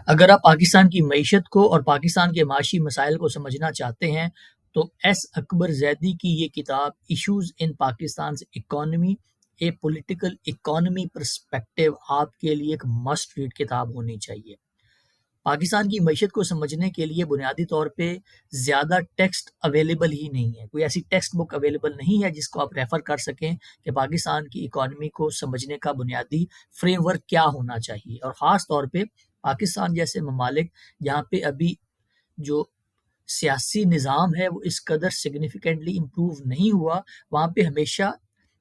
अगर आप पाकिस्तान की मईशत को और पाकिस्तान के माशी मसाइल को समझना चाहते हैं, तो एस अकबर जैदी की ये किताब इश्यूज़ इन पाकिस्तान इकॉनमी ए पॉलिटिकल इकॉनमी पर्सपेक्टिव आपके लिए एक मस्ट रीड किताब होनी चाहिए। पाकिस्तान की मईशत को समझने के लिए बुनियादी तौर पे ज़्यादा टेक्स्ट अवेलेबल ही नहीं है। कोई ऐसी टेक्स्ट बुक अवेलेबल नहीं है जिसको आप रेफ़र कर सकें कि पाकिस्तान की इकॉनमी को समझने का बुनियादी फ्रेमवर्क क्या होना चाहिए। और ख़ास तौर पे पाकिस्तान जैसे ममालिक जहाँ पे अभी जो सियासी निज़ाम है वो इस कदर सिग्निफिकेंटली इम्प्रूव नहीं हुआ, वहाँ पे हमेशा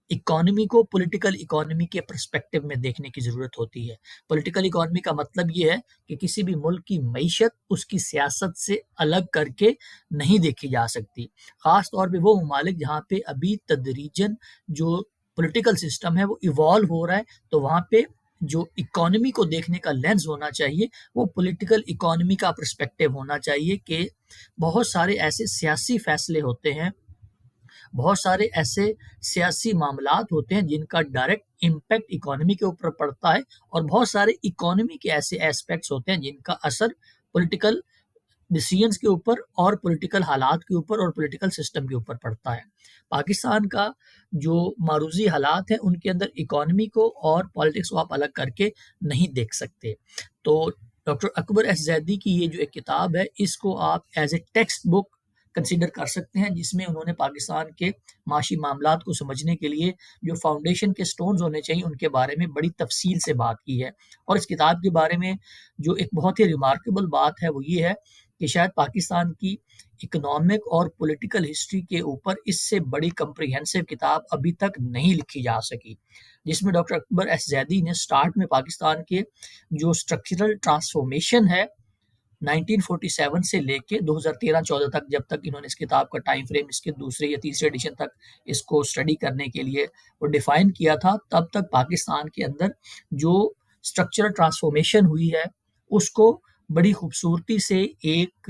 इकॉनमी को पॉलिटिकल इकॉनमी के पर्सपेक्टिव में देखने की ज़रूरत होती है। पॉलिटिकल इकॉनमी का मतलब ये है कि किसी भी मुल्क की मईशत उसकी सियासत से अलग करके नहीं देखी जा सकती। ख़ास तौर पे वो ममालिक जहाँ पे अभी तदरीजन जो पॉलिटिकल सिस्टम है वो इवॉल्व हो रहा है, तो वहाँ पे जो इकॉनमी को देखने का लेंस होना चाहिए, वो पॉलिटिकल इकॉनमी का पर्सपेक्टिव होना चाहिए कि बहुत सारे ऐसे सियासी फैसले होते हैं, बहुत सारे ऐसे सियासी मामलात होते हैं जिनका डायरेक्ट इम्पैक्ट इकोनॉमी के ऊपर पड़ता है और बहुत सारे इकोनॉमी के ऐसे एस्पेक्ट्स होते हैं जिनका असर पॉलिटिकल डिसीजंस के ऊपर और पॉलिटिकल हालात के ऊपर और पॉलिटिकल सिस्टम के ऊपर पड़ता है। पाकिस्तान का जो मारूज़ी हालात हैं उनके अंदर इकोनॉमी को और पॉलिटिक्स को आप अलग करके नहीं देख सकते। तो डॉक्टर अकबर एस ज़ैदी की ये जो एक किताब है इसको आप as a text book consider कर सकते हैं, जिसमें उन्होंने पाकिस्तान के माशी मामलात को समझने के लिए जो फाउंडेशन के स्टोन्स होने चाहिए उनके बारे में बड़ी तफसील से बात की है। और इस किताब के बारे में जो एक बहुत ही रिमार्केबल बात है वो ये है कि शायद पाकिस्तान की इकोनॉमिक और पॉलिटिकल हिस्ट्री के ऊपर इससे बड़ी कम्प्रिहेंसिव किताब अभी तक नहीं लिखी जा सकी, जिसमें डॉक्टर अकबर एस जैदी ने स्टार्ट में पाकिस्तान के जो स्ट्रक्चरल ट्रांसफॉर्मेशन है 1947 से लेके 2013-14 तक, जब तक इन्होंने इस किताब का टाइम फ्रेम इसके दूसरे या तीसरे एडिशन तक इसको स्टडी करने के लिए वो डिफाइन किया था, तब तक पाकिस्तान के अंदर जो स्ट्रक्चरल ट्रांसफॉर्मेशन हुई है उसको बड़ी खूबसूरती से एक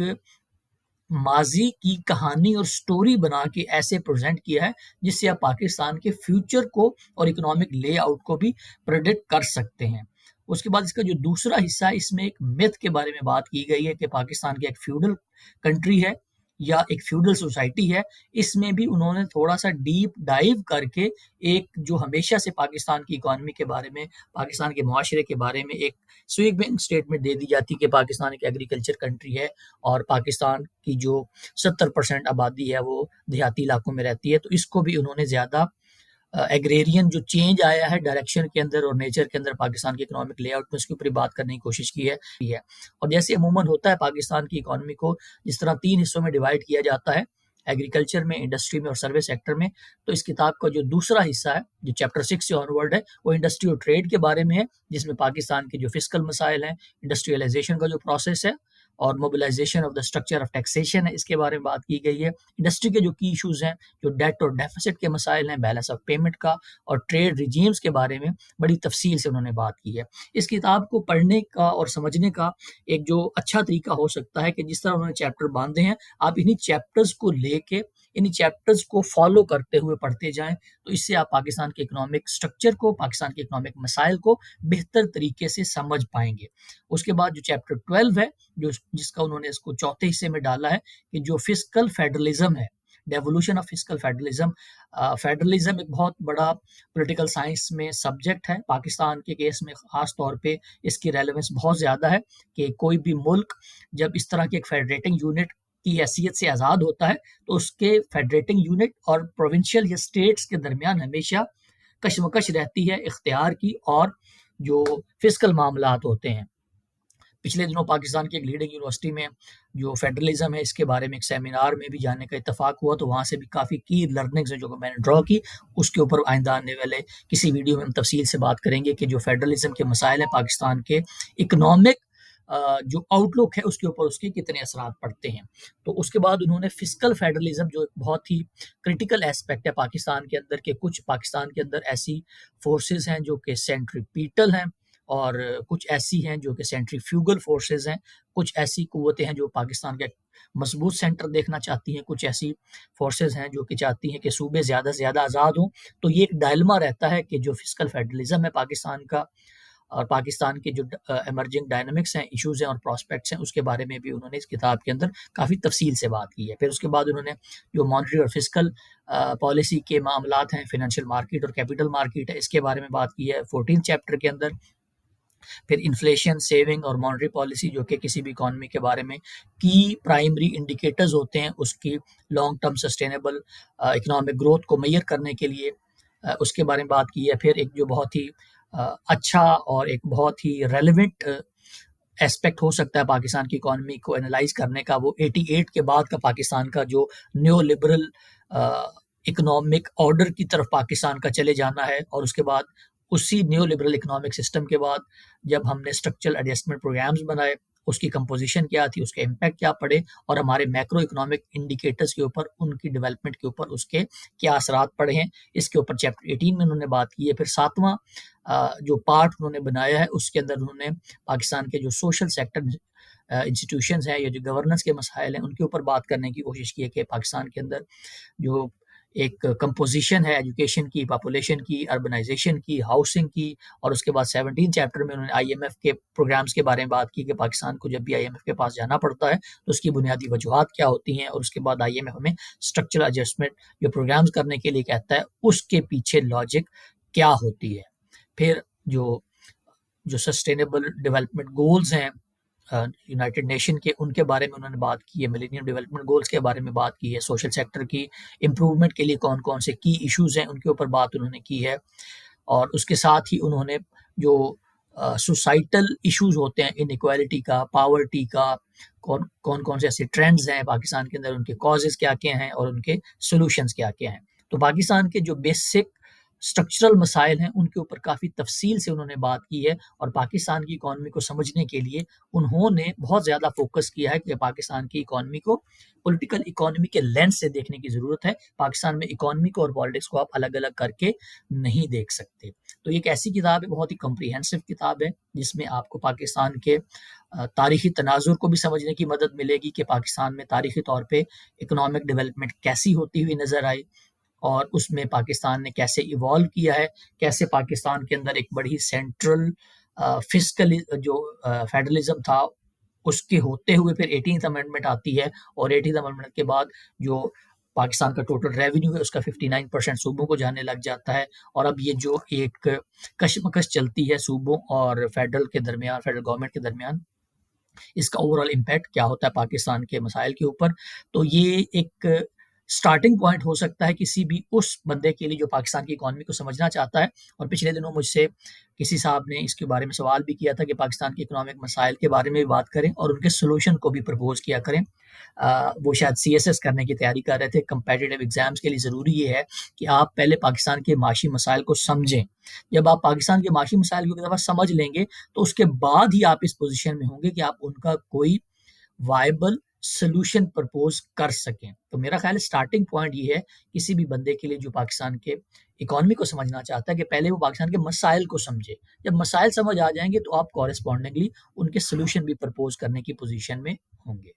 माजी की कहानी और स्टोरी बना के ऐसे प्रेजेंट किया है जिससे आप पाकिस्तान के फ्यूचर को और इकोनॉमिक लेआउट को भी प्रेडिक्ट कर सकते हैं। उसके बाद इसका जो दूसरा हिस्सा है इसमें एक मिथ के बारे में बात की गई है कि पाकिस्तान की एक फ्यूडल कंट्री है या एक फ्यूडल सोसाइटी है। इसमें भी उन्होंने थोड़ा-सा डीप डाइव करके एक जो हमेशा से पाकिस्तान की इकॉनमी के बारे में, पाकिस्तान के मुआशरे के बारे में एक स्वीपिंग स्टेटमेंट दे दी जाती है कि पाकिस्तान एक एग्रीकल्चर कंट्री है और पाकिस्तान की जो 70% आबादी है वो देहाती इलाकों में रहती है। तो इसको भी उन्होंने ज़्यादा एग्रेरियन जो चेंज आया है डायरेक्शन के अंदर और नेचर के अंदर पाकिस्तान के इकोनॉमिक लेआउट में, उसके ऊपर ही बात करने की कोशिश की है। और जैसे अमूमन होता है पाकिस्तान की इकोनॉमी को जिस तरह 3 हिस्सों में डिवाइड किया जाता है, एग्रीकल्चर में, इंडस्ट्री में और सर्विस सेक्टर में, तो इस किताब का जो दूसरा हिस्सा है, जो चैप्टर 6 से ऑनवर्ड है, वो इंडस्ट्री और ट्रेड के बारे में है, जिसमें पाकिस्तान के जो फिस्कल मसाइल हैं, इंडस्ट्रियलाइज़ेशन का जो प्रोसेस है और mobilisation of the structure of taxation है, इसके बारे में बात की गई है। इंडस्ट्री के जो की इश्यूज़ हैं, जो डेट और डेफ़िसिट के मसाइल हैं, बैलेंस ऑफ पेमेंट का और ट्रेड रिजीम्स के बारे में बड़ी तफ़सील से उन्होंने बात की है। इस किताब को पढ़ने का और समझने का एक जो अच्छा तरीका हो सकता है कि जिस तरह उन्होंने चैप्टर बाँधे हैं, आप इन्हीं चैप्टर्स को लेके, इन्हीं चैप्टर्स को फ़ॉलो करते हुए पढ़ते जाएँ, तो इससे आप पाकिस्तान के इकोनॉमिक स्ट्रक्चर को, पाकिस्तान के इकोनॉमिक मसाइल को बेहतर तरीके से समझ पाएँगे। उसके बाद जो चैप्टर 12 है, जो जिसका उन्होंने इसको चौथे हिस्से में डाला है कि जो फिस्कल फेडरलिज्म है, devolution of fiscal federalism. Federalism एक बहुत बड़ा पॉलिटिकल साइंस में सब्जेक्ट है। पाकिस्तान के केस में खास तौर पे इसकी रेलेवेंस बहुत ज़्यादा है कि कोई भी मुल्क जब इस तरह के एक फेडरेटिंग यूनिट की हैसियत से आज़ाद होता है, तो उसके फेडरेटिंग यूनिट और प्रोविंशियल या स्टेट्स के दरमियान हमेशा कशमकश रहती है इख्तियार की और जो फिस्कल मामलात होते हैं। पिछले दिनों पाकिस्तान की एक लीडिंग यूनिवर्सिटी में जो फेडरलिज्म है इसके बारे में एक सेमिनार में भी जाने का इत्तेफाक हुआ, तो वहाँ से भी काफ़ी की लर्निंग्स हैं जो मैंने ड्रॉ की। उसके ऊपर आइंदा आने वाले किसी वीडियो में हम तफसील से बात करेंगे कि जो फेडरलिज्म के मसाइल हैं पाकिस्तान के इकोनॉमिक जो आउटलुक है उसके ऊपर उसके कितने असरात पड़ते हैं। तो उसके बाद उन्होंने फिस्कल फेडरलिज्म जो एक बहुत ही क्रिटिकल एस्पेक्ट है पाकिस्तान के अंदर, के कुछ पाकिस्तान के अंदर ऐसी फोर्सेस हैं जो कि सेंट्रीपीटल हैं और कुछ ऐसी हैं जो कि सेंट्रीफ्यूगल फोर्सेस हैं, कुछ ऐसी कुव्वतें हैं जो पाकिस्तान का एक मजबूत सेंटर देखना चाहती हैं, कुछ ऐसी फोर्सेस हैं जो कि चाहती हैं कि सूबे ज़्यादा से ज़्यादा आज़ाद हों। तो ये एक डायलेमा रहता है कि जो फिस्कल फेडरलिज्म है पाकिस्तान का और पाकिस्तान के जो इमर्जिंग डायनामिक्स हैं, इश्यूज़ हैं और प्रॉस्पेक्ट्स हैं, उसके बारे में भी उन्होंने इस किताब के अंदर काफ़ी तफ़सील से बात की है। फिर उसके बाद उन्होंने जो मॉनेटरी और फिस्कल पॉलिसी के मामलात हैं, फाइनेंशियल मार्केट और कैपिटल मार्केट है, इसके बारे में बात की है 14th चैप्टर के अंदर। फिर इन्फ्लेशन, सेविंग और मॉनेटरी पॉलिसी जो कि किसी भी इकॉनमी के बारे में की प्राइमरी इंडिकेटर्स होते हैं, उसकी long term sustainable economic growth को मेजर करने के लिए उसके बारे में बात की है। फिर एक जो बहुत ही अच्छा और एक बहुत ही रेलेवेंट एस्पेक्ट हो सकता है पाकिस्तान की इकॉनमी को एनालाइज करने का, वो 88 के बाद का पाकिस्तान का जो न्यो लिबरल इकोनॉमिक ऑर्डर की तरफ पाकिस्तान का चले जाना है, और उसके बाद उसी न्यो लिबरल इकोनॉमिक सिस्टम के बाद जब हमने स्ट्रक्चरल एडजस्टमेंट प्रोग्राम्स बनाए, उसकी कंपोजिशन क्या थी, उसके इम्पैक्ट क्या पड़े और हमारे मैक्रो इकोनॉमिक इंडिकेटर्स के ऊपर, उनकी डेवलपमेंट के ऊपर उसके क्या असरात पड़े हैं, इसके ऊपर चैप्टर 18 में उन्होंने बात की है। फिर 7वां जो पार्ट उन्होंने बनाया है, उसके अंदर उन्होंने पाकिस्तान के जो सोशल सेक्टर इंस्टीट्यूशंस हैं या जो गवर्नेंस के मसाइल हैं, उनके ऊपर बात करने की कोशिश की है कि पाकिस्तान के अंदर जो एक कंपोजिशन है एजुकेशन की, पॉपुलेशन की, अर्बनाइजेशन की, हाउसिंग की, और उसके बाद 17 चैप्टर में उन्होंने आईएमएफ के प्रोग्राम्स के बारे में बात की कि पाकिस्तान को जब भी आईएमएफ के पास जाना पड़ता है तो उसकी बुनियादी वजूहात क्या होती हैं, और उसके बाद आईएमएफ हमें स्ट्रक्चरल एडजस्टमेंट जो प्रोग्राम्स करने के लिए कहता है, उसके पीछे लॉजिक क्या होती है। फिर जो जो सस्टेनेबल डेवलपमेंट गोल्स हैं यूनाइटेड नेशन के, उनके बारे में उन्होंने बात की है, मिलेनियम डेवलपमेंट गोल्स के बारे में बात की है, सोशल सेक्टर की इम्प्रूवमेंट के लिए कौन कौन से की इश्यूज़ हैं, उनके ऊपर बात उन्होंने की है। और उसके साथ ही उन्होंने जो सोसाइटल इश्यूज़ होते हैं, इनइक्वालिटी का, पॉवर्टी का, कौन कौन कौन से ऐसे ट्रेंड्स हैं पाकिस्तान के अंदर, उनके कॉजेज़ क्या क्या हैं और उनके सॉल्यूशंस क्या क्या हैं। तो पाकिस्तान के जो बेसिक स्ट्रक्चरल मसाइल हैं, उनके ऊपर काफ़ी तफसील से उन्होंने बात की है, और पाकिस्तान की इकॉनमी को समझने के लिए उन्होंने बहुत ज़्यादा फोकस किया है कि पाकिस्तान की इकॉनमी को पॉलिटिकल इकॉनमी के लेंस से देखने की ज़रूरत है। पाकिस्तान में इकॉनमी को और पॉलिटिक्स को आप अलग-अलग करके नहीं देख सकते। तो ये एक ऐसी किताब है, बहुत ही कॉम्प्रिहेंसिव किताब है, जिसमें आपको पाकिस्तान के तारीखी तनाज़ुर को भी समझने की मदद मिलेगी कि पाकिस्तान में तारीखी तौर पे इकोनॉमिक डेवलपमेंट कैसी होती हुई नज़र आई, और उसमें पाकिस्तान ने कैसे इवॉल्व किया है, कैसे पाकिस्तान के अंदर एक बड़ी सेंट्रल फिस्कल जो फेडरलिज्म था, उसके होते हुए फिर 18th अमेंडमेंट आती है, और 18th अमेंडमेंट के बाद जो पाकिस्तान का टोटल रेवेन्यू है उसका 59% सूबों को जाने लग जाता है। और अब ये जो एक कशमकश चलती है सूबों और फेडरल के दरमियान, फेडरल गवर्नमेंट के दरमियान, इसका ओवरऑल इम्पैक्ट क्या होता है पाकिस्तान के मसाइल के ऊपर। तो ये एक स्टार्टिंग पॉइंट हो सकता है किसी भी उस बंदे के लिए जो पाकिस्तान की इकॉनमी को समझना चाहता है। और पिछले दिनों मुझसे किसी साहब ने इसके बारे में सवाल भी किया था कि पाकिस्तान के इकोनॉमिक मसाइल के बारे में भी बात करें और उनके सॉल्यूशन को भी प्रपोज किया करें। वो शायद सीएसएस करने की तैयारी कर रहे थे। कंपेटिटिव एग्जाम्स के लिए ज़रूरी ये है कि आप पहले पाकिस्तान के माशी मसाइल को समझें। जब आप पाकिस्तान के माशी मसाइल को एक दफ़ा समझ लेंगे तो उसके बाद ही आप इस पोजीशन में होंगे कि आप उनका कोई वायबल सॉल्यूशन प्रपोज कर सकें। तो मेरा ख्याल है स्टार्टिंग पॉइंट ये है किसी भी बंदे के लिए जो पाकिस्तान के इकॉनमी को समझना चाहता है, कि पहले वो पाकिस्तान के मसाइल को समझे। जब मसाइल समझ आ जाएंगे तो आप कॉरेस्पॉन्डिंगली उनके सॉल्यूशन भी प्रपोज करने की पोजीशन में होंगे।